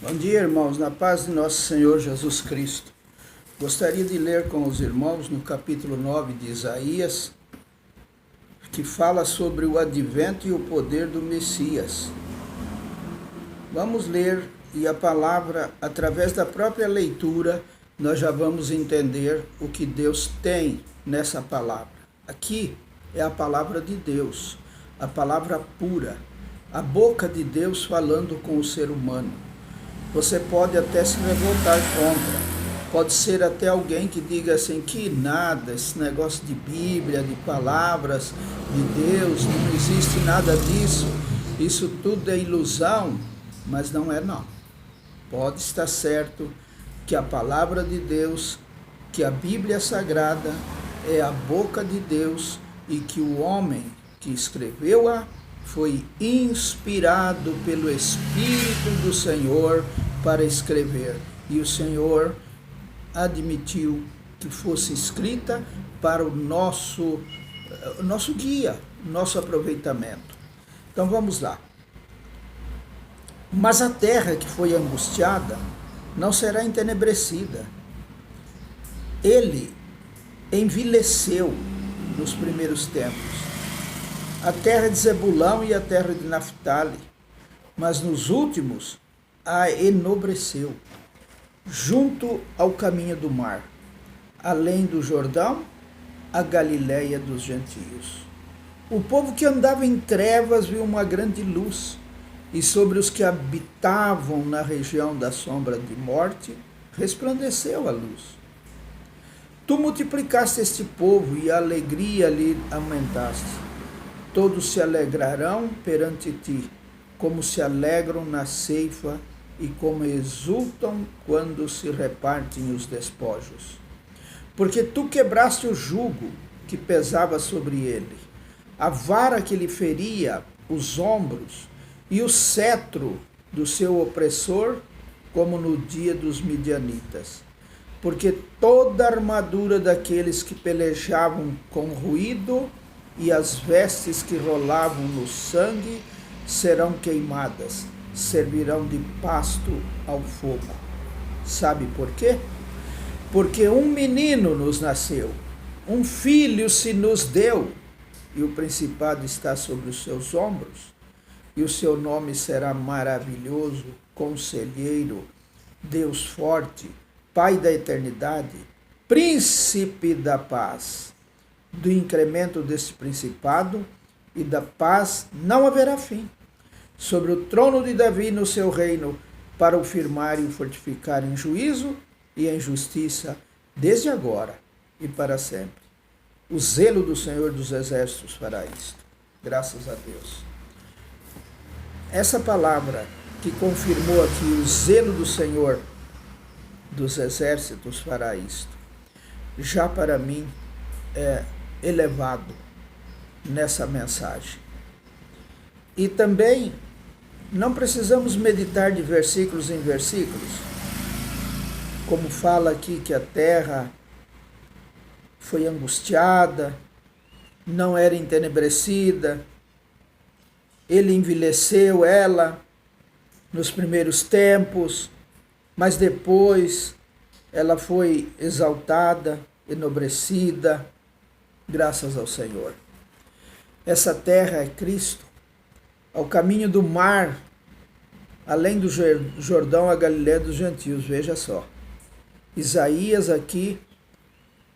Bom dia, irmãos, na paz de nosso Senhor Jesus Cristo. Gostaria de ler com os irmãos no capítulo 9 de Isaías, que fala sobre o advento e o poder do Messias. Vamos ler e a palavra, através da própria leitura, nós já vamos entender o que Deus tem nessa palavra. Aqui é a palavra de Deus, a palavra pura, a boca de Deus falando com o ser humano. Você pode até se revoltar contra, pode ser até alguém que diga assim, que nada, esse negócio de Bíblia, de palavras de Deus, não existe nada disso, isso tudo é ilusão, mas não é não. Pode estar certo que a palavra de Deus, que a Bíblia Sagrada é a boca de Deus e que o homem que escreveu-a foi inspirado pelo Espírito do Senhor para escrever. E o Senhor admitiu que fosse escrita para o nosso guia, nosso aproveitamento. Então vamos lá. Mas a terra que foi angustiada não será entenebrecida. Ele envileceu nos primeiros tempos. A terra de Zebulão e a terra de Naftali, mas nos últimos a enobreceu, junto ao caminho do mar, além do Jordão, a Galiléia dos gentios. O povo que andava em trevas viu uma grande luz, e sobre os que habitavam na região da sombra de morte, resplandeceu a luz. Tu multiplicaste este povo e a alegria lhe aumentaste. Todos se alegrarão perante ti, como se alegram na ceifa e como exultam quando se repartem os despojos. Porque tu quebraste o jugo que pesava sobre ele, a vara que lhe feria os ombros e o cetro do seu opressor, como no dia dos midianitas. Porque toda a armadura daqueles que pelejavam com ruído e as vestes que rolavam no sangue serão queimadas, servirão de pasto ao fogo. Sabe por quê? Porque um menino nos nasceu, um filho se nos deu, e o principado está sobre os seus ombros, e o seu nome será maravilhoso, conselheiro, Deus forte, Pai da eternidade, príncipe da paz. Do incremento deste principado e da paz não haverá fim, sobre o trono de Davi no seu reino, para o firmar e o fortificar em juízo e em justiça, desde agora e para sempre. O zelo do Senhor dos Exércitos fará isto. Graças a Deus. Essa palavra que confirmou aqui o zelo do Senhor dos Exércitos fará isto, já para mim é elevado nessa mensagem. E também não precisamos meditar de versículos em versículos, como fala aqui que a terra foi angustiada, não era entenebrecida, ele envelheceu ela nos primeiros tempos, mas depois ela foi exaltada, enobrecida, graças ao Senhor. Essa terra é Cristo, ao caminho do mar, além do Jordão, a Galiléia dos gentios. Veja só, Isaías aqui,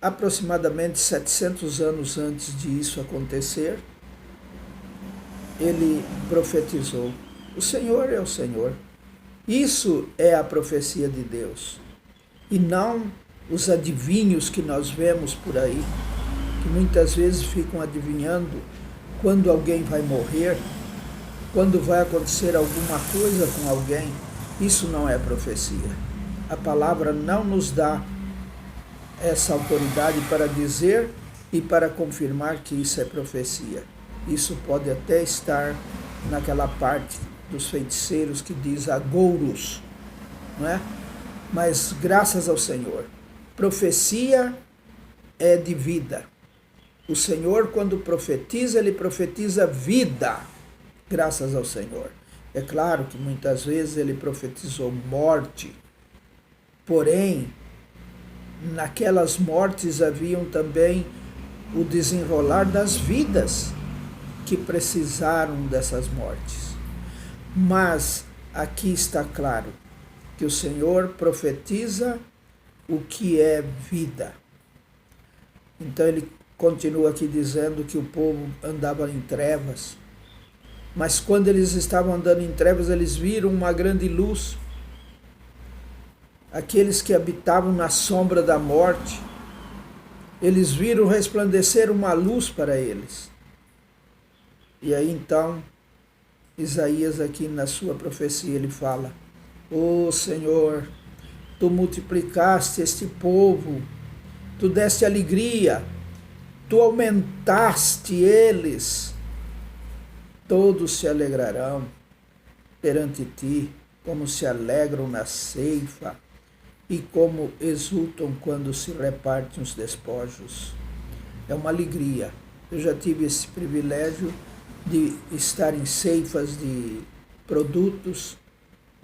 aproximadamente 700 anos antes de isso acontecer, ele profetizou, o Senhor é o Senhor. Isso é a profecia de Deus, e não os adivinhos que nós vemos por aí, que muitas vezes ficam adivinhando quando alguém vai morrer, quando vai acontecer alguma coisa com alguém. Isso não é profecia. A palavra não nos dá essa autoridade para dizer e para confirmar que isso é profecia. Isso pode até estar naquela parte dos feiticeiros que diz agouros, não é? Mas graças ao Senhor, profecia é de vida. O Senhor, quando profetiza, ele profetiza vida, graças ao Senhor. É claro que muitas vezes ele profetizou morte, porém, naquelas mortes haviam também o desenrolar das vidas que precisaram dessas mortes. Mas aqui está claro que o Senhor profetiza o que é vida. Então ele continua aqui dizendo que o povo andava em trevas, mas quando eles estavam andando em trevas, eles viram uma grande luz. Aqueles que habitavam na sombra da morte, eles viram resplandecer uma luz para eles. E aí então, Isaías aqui na sua profecia, ele fala: Ô Senhor, Tu multiplicaste este povo, Tu deste alegria, Tu aumentaste eles, todos se alegrarão perante Ti, como se alegram na ceifa e como exultam quando se repartem os despojos. É uma alegria. Eu já tive esse privilégio de estar em ceifas de produtos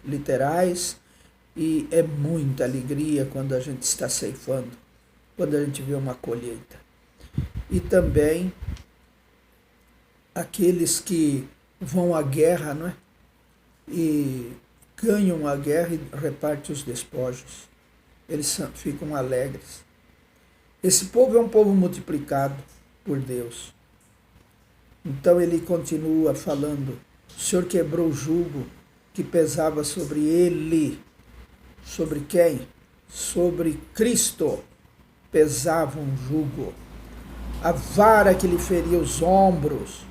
literais e é muita alegria quando a gente está ceifando, quando a gente vê uma colheita. E também aqueles que vão à guerra, não é? E ganham a guerra e repartem os despojos. Eles ficam alegres. Esse povo é um povo multiplicado por Deus. Então ele continua falando: o Senhor quebrou o jugo que pesava sobre ele. Sobre quem? Sobre Cristo pesava um jugo. A vara que lhe feria os ombros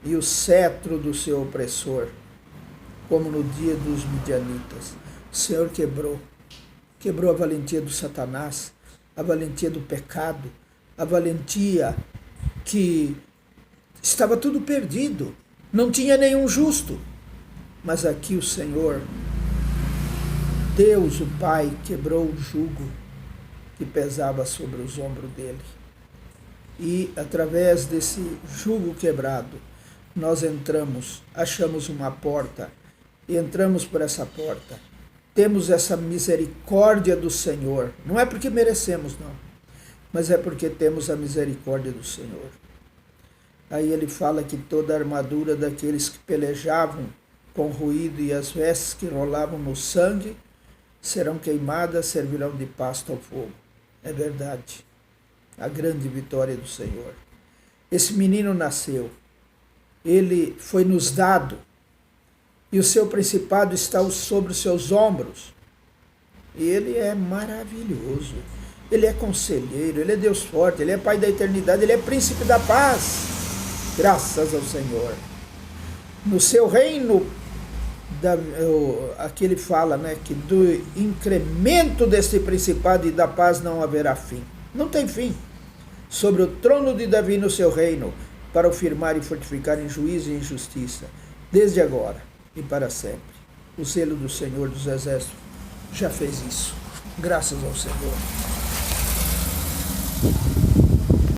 e o cetro do seu opressor, como no dia dos midianitas. O Senhor quebrou a valentia do Satanás, a valentia do pecado, a valentia que estava tudo perdido, não tinha nenhum justo. Mas aqui o Senhor, Deus, o Pai, quebrou o jugo que pesava sobre os ombros dele. E através desse jugo quebrado, nós entramos, achamos uma porta, e entramos por essa porta. Temos essa misericórdia do Senhor. Não é porque merecemos, não, mas é porque temos a misericórdia do Senhor. Aí ele fala que toda a armadura daqueles que pelejavam com ruído e as vestes que rolavam no sangue serão queimadas, servirão de pasto ao fogo. É verdade. A grande vitória do Senhor. Esse menino nasceu. Ele foi nos dado. E o seu principado está sobre os seus ombros. E ele é maravilhoso. Ele é conselheiro, ele é Deus forte, ele é Pai da eternidade, ele é príncipe da paz. Graças ao Senhor. No seu reino, aqui ele fala, né, que do incremento desse principado e da paz não haverá fim. Não tem fim. Sobre o trono de Davi no seu reino, para o firmar e fortificar em juízo e em justiça, desde agora e para sempre. O zelo do Senhor dos Exércitos já fez isso. Graças ao Senhor.